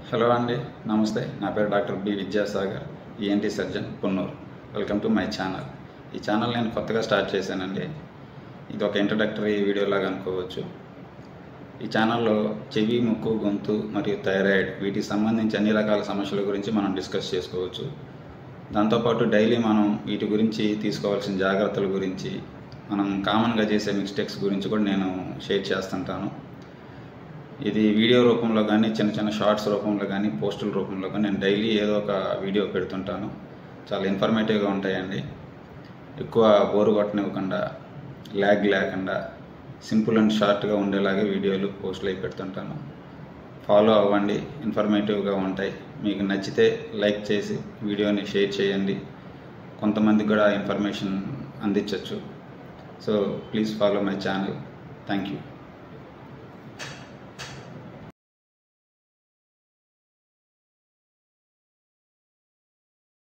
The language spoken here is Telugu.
హలో అండి, నమస్తే. నా పేరు doctor B Vidyasagar, ENT surgeon, Punnuru. Welcome to my channel. ఈ ఛానల్ నేను కొత్తగా స్టార్ట్ చేశానండి. ఇది ఒక ఇంట్రడక్టరీ వీడియో లాగా అనుకోవచ్చు. ఈ ఛానల్లో చెవి, ముక్కు, గొంతు మరియు థైరాయిడ్ వీటికి సంబంధించి అన్ని రకాల సమస్యల గురించి మనం డిస్కస్ చేసుకోవచ్చు. దాంతోపాటు డైలీ మనం వీటి గురించి తీసుకోవాల్సిన జాగ్రత్తల గురించి, మనం కామన్గా చేసే మిస్టేక్స్ గురించి కూడా నేను షేర్ చేస్తుంటాను. ఇది వీడియో రూపంలో కానీ, చిన్న చిన్న షార్ట్స్ రూపంలో కానీ, పోస్టుల రూపంలో కానీ నేను డైలీ ఏదో ఒక వీడియో పెడుతుంటాను. చాలా ఇన్ఫర్మేటివ్గా ఉంటాయండి. ఎక్కువ బోరు కొట్టనివ్వకుండా, ల్యాగ్ లేకుండా, సింపుల్ అండ్ షార్ట్గా ఉండేలాగే వీడియోలు, పోస్టులు అవి పెడుతుంటాను. ఫాలో అవ్వండి, ఇన్ఫర్మేటివ్గా ఉంటాయి. మీకు నచ్చితే లైక్ చేసి వీడియోని షేర్ చేయండి. కొంతమందికి కూడా ఇన్ఫర్మేషన్ అందించవచ్చు. So please follow my channel. Thank you.